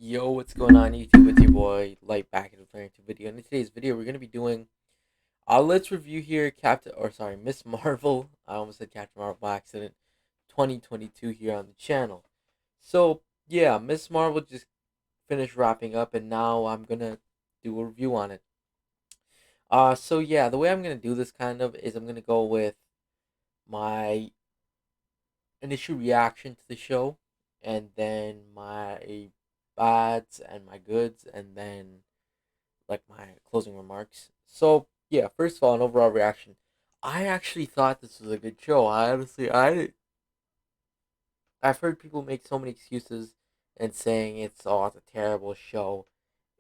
Yo, what's going on YouTube? It's your boy Light back with another video. In today's video, we're gonna be doing let's review here Miss Marvel. I almost said Captain Marvel by accident. 2022 here on the channel. So yeah, Miss Marvel just finished wrapping up, and now I'm gonna do a review on it. So yeah, the way I'm gonna do this kind of is I'm gonna go with my initial reaction to the show, and then my bads and my goods, and then like my closing remarks. So yeah, first of all, an overall reaction. I actually thought this was a good show. I've heard people make so many excuses and saying it's a terrible show.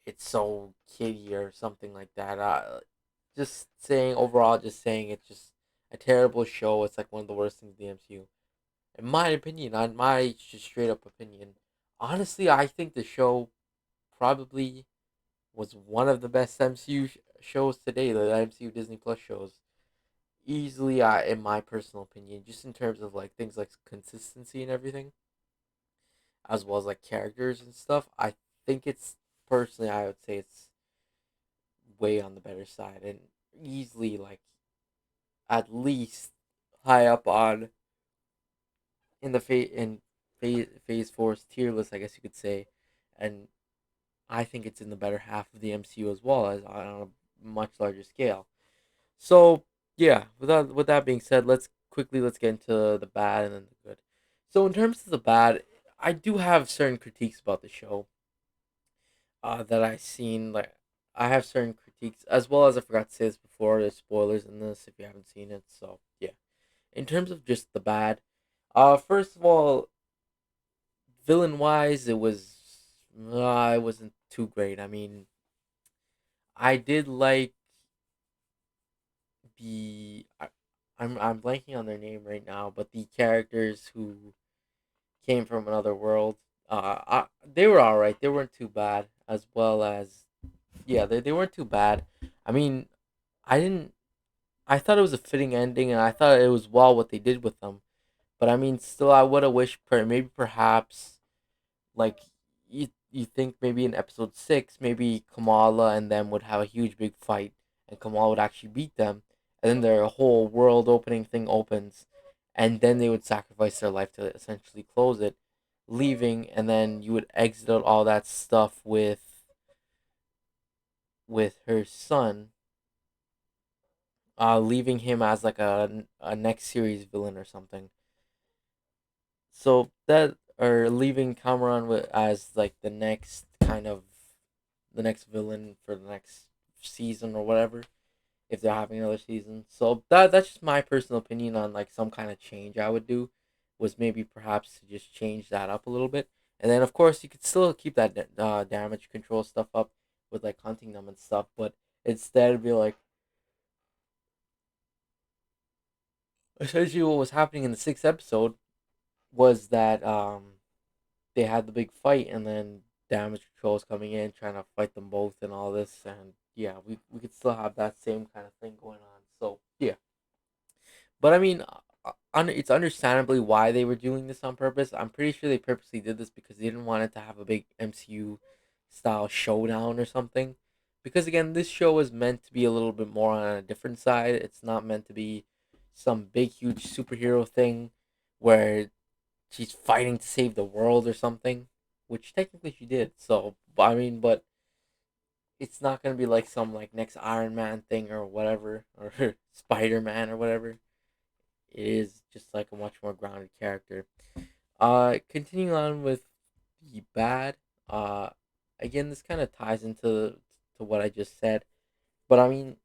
It's so kiddie or something like that. Just saying overall, just saying it's just a terrible show. It's like one of the worst things in the MCU. In my opinion, on my just straight up opinion, honestly, I think the show probably was one of the best MCU shows today, the MCU Disney Plus shows. Easily, in my personal opinion, just in terms of like things like consistency and everything, as well as like characters and stuff. I think it's personally, I would say it's way on the better side, and easily like at least high up on in the phase four's tier list, I guess you could say, and I think it's in the better half of the MCU as well as on a much larger scale. So yeah, with that being said, let's get into the bad and then the good. So in terms of the bad, I do have certain critiques about the show. That I seen like I have certain critiques as well as I forgot to say this before. There's spoilers in this if you haven't seen it. So yeah, in terms of just the bad, first of all, villain wise, it wasn't too great. I mean, I did like the I'm blanking on their name right now, but the characters who came from another world, they were all right. They weren't too bad, as well as yeah, they weren't too bad. I mean, I didn't. I thought it was a fitting ending, and I thought it was well what they did with them. But I mean, still, I would have wished maybe perhaps like you think maybe in episode six, maybe Kamala and them would have a huge big fight, and Kamala would actually beat them, and then their whole world opening thing opens, and then they would sacrifice their life to essentially close it, leaving, and then you would exit out all that stuff with her son, leaving him as like a next series villain or something. So that or leaving Cameron as like the next villain for the next season or whatever if they're having another season. So that's just my personal opinion on like some kind of change I would do was maybe perhaps to just change that up a little bit. And then of course you could still keep that damage control stuff up with like hunting them and stuff, but instead it'd be like essentially what was happening in the sixth episode was that they had the big fight, and then damage control is coming in trying to fight them both and all this, and yeah, we could still have that same kind of thing going on. So yeah, but I mean, it's understandably why they were doing this on purpose. I'm pretty sure they purposely did this because they didn't want it to have a big MCU style showdown or something. Because again, this show is meant to be a little bit more on a different side. It's not meant to be some big, huge superhero thing where she's fighting to save the world or something, which technically she did. So I mean, but it's not gonna be like some like next Iron Man thing or whatever, or Spider Man or whatever. It is just like a much more grounded character. Continuing on with the bad. Uh, Again, this kind of ties into to what I just said, but I mean,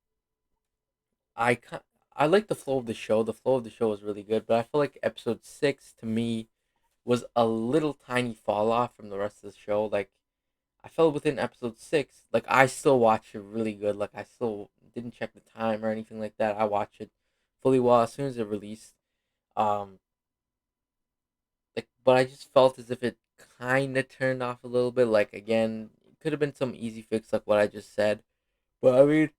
I can I like the flow of the show. The flow of the show is really good, but I feel like episode six to me was a little tiny fall off from the rest of the show. Like I felt within episode six, like I still watched it really good. Like I still didn't check the time or anything like that. I watched it fully well as soon as it released. Um, like, but I just felt as if it kind of turned off a little bit. Like again, it could have been some easy fix, like what I just said. But I mean,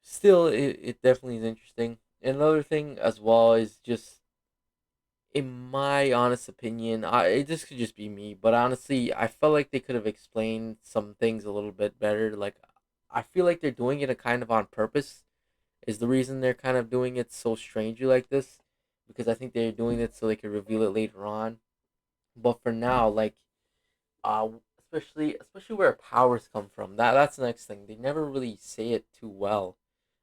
still, it definitely is interesting. And another thing as well is just In my honest opinion, this could just be me, but honestly, I felt like they could have explained some things a little bit better. Like, I feel like they're doing it a kind of on purpose. Is the reason they're kind of doing it so strangely like this, because I think they're doing it so they could reveal it later on. But for now, like, uh, especially where powers come from, that's the next thing. They never really say it too well.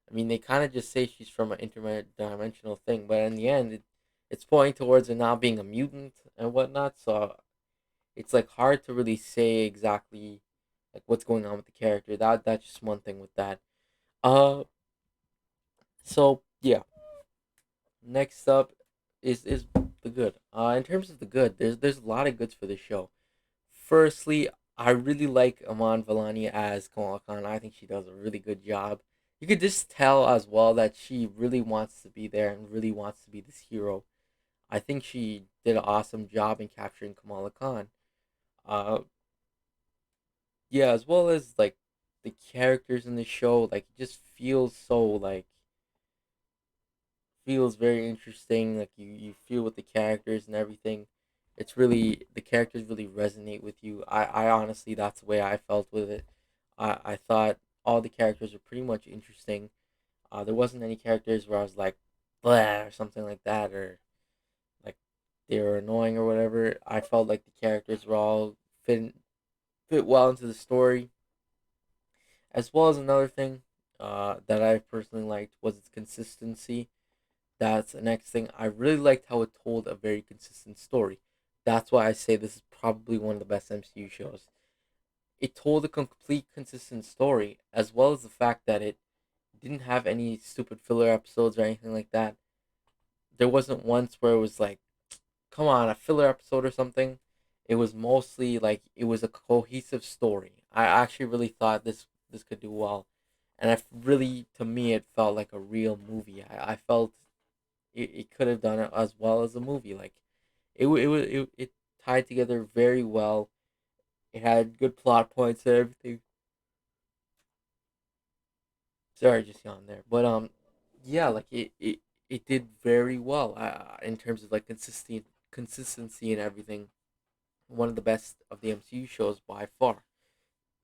I mean, they kind of just say she's from an interdimensional thing, but in the end, it's pointing towards her now being a mutant and whatnot. So it's like hard to really say exactly like what's going on with the character. That's just one thing with that. Uh, so yeah, next up is the good. In terms of the good, there's a lot of goods for the show. Firstly, I really like Aman Vellani as Kamala Khan. I think she does a really good job. You could just tell as well that she really wants to be there and really wants to be this hero. I think she did an awesome job in capturing Kamala Khan. Uh, yeah, as well as like the characters in the show, like it just feels so like feels very interesting. Like you feel with the characters and everything. It's really the characters really resonate with you. I honestly that's the way I felt with it. I thought all the characters were pretty much interesting. There wasn't any characters where I was like, blah or something like that, or like they were annoying or whatever. I felt like the characters were all fit well into the story. As well as another thing that I personally liked was its consistency. That's the next thing. I really liked how it told a very consistent story. That's why I say this is probably one of the best MCU shows. It told a complete, consistent story, as well as the fact that it didn't have any stupid filler episodes or anything like that. There wasn't once where it was like, come on, a filler episode or something. It was mostly like it was a cohesive story. I actually really thought this could do well, and I really, to me, it felt like a real movie. I felt it could have done it as well as a movie. Like it tied together very well. It had good plot points and everything. Sorry, just yawned there. But yeah, like it did very well in terms of like consistency and everything. One of the best of the MCU shows by far.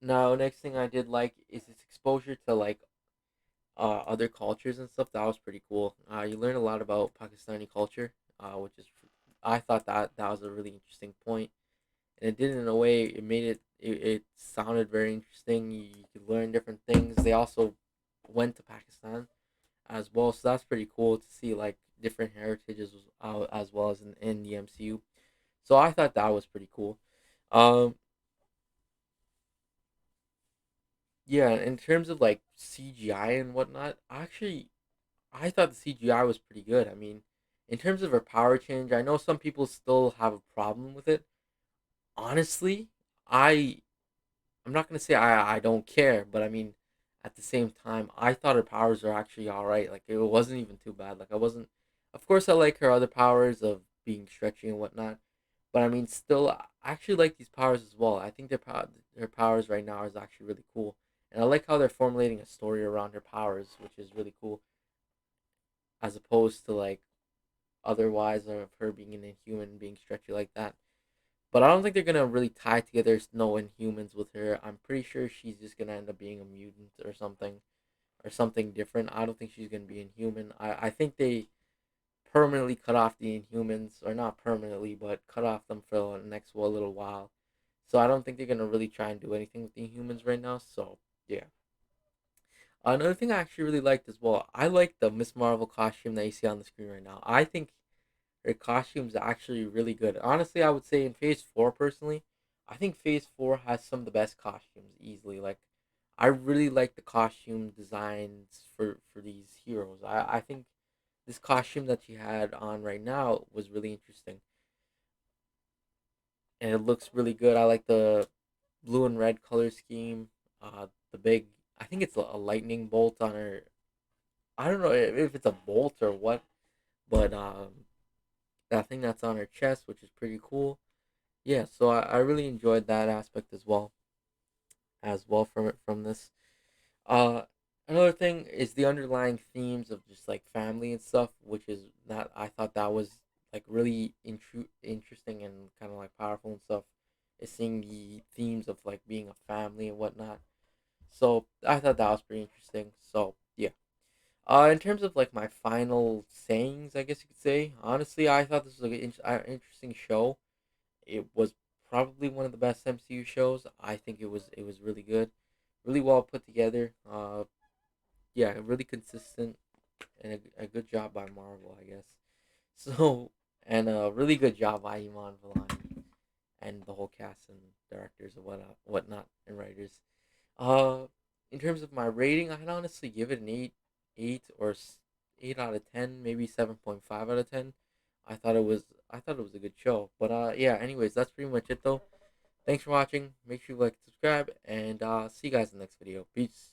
Now, next thing I did like is its exposure to like other cultures and stuff. That was pretty cool. You learn a lot about Pakistani culture, which is I thought that was a really interesting point, and it did in a way it made it sounded very interesting. You could learn different things. They also went to Pakistan as well, so that's pretty cool to see like different heritages as well as in the MCU. So I thought that was pretty cool. Um, yeah, in terms of like CGI and whatnot, actually I thought the CGI was pretty good. I mean, in terms of her power change, I know some people still have a problem with it. Honestly, I I'm not gonna say I don't care, but I mean, at the same time, I thought her powers are actually all right. Like it wasn't even too bad. Like I wasn't. Of course, I like her other powers of being stretchy and whatnot, but I mean, still, I actually like these powers as well. I think her powers right now is actually really cool, and I like how they're formulating a story around her powers, which is really cool, as opposed to like otherwise of her being an inhuman, being stretchy like that. But I don't think they're gonna really tie together no Inhumans with her. I'm pretty sure she's just gonna end up being a mutant or something different. I don't think she's gonna be Inhuman. I think they permanently cut off the Inhumans, or not permanently, but cut off them for the next little while. So I don't think they're gonna really try and do anything with the Inhumans right now. So yeah. Another thing I actually really liked as well. I like the Miss Marvel costume that you see on the screen right now. I think her costume's actually really good. Honestly, I would say in Phase 4, personally, I think Phase 4 has some of the best costumes easily. Like, I really like the costume designs for these heroes. I think this costume that she had on right now was really interesting. And it looks really good. I like the blue and red color scheme. The big, I think it's a lightning bolt on her. I don't know if it's a bolt or what, but that thing that's on her chest, which is pretty cool. Yeah, so I really enjoyed that aspect as well from this. Uh, Another thing is the underlying themes of just like family and stuff, which is that I thought that was like really interesting and kind of like powerful and stuff is seeing the themes of like being a family and whatnot. So I thought that was pretty interesting. So yeah. In terms of like my final sayings, I guess you could say, honestly, I thought this was like an interesting show. It was probably one of the best MCU shows. I think it was really good, really well put together. Yeah, really consistent and a good job by Marvel, I guess. So and a really good job by Iman Vellani and the whole cast and directors and whatnot and writers. Uh, in terms of my rating, I'd honestly give it an 8 out of 10, maybe 7.5 out of 10. I thought it was a good show. But yeah. Anyways, that's pretty much it though. Thanks for watching. Make sure you like, subscribe, and see you guys in the next video. Peace.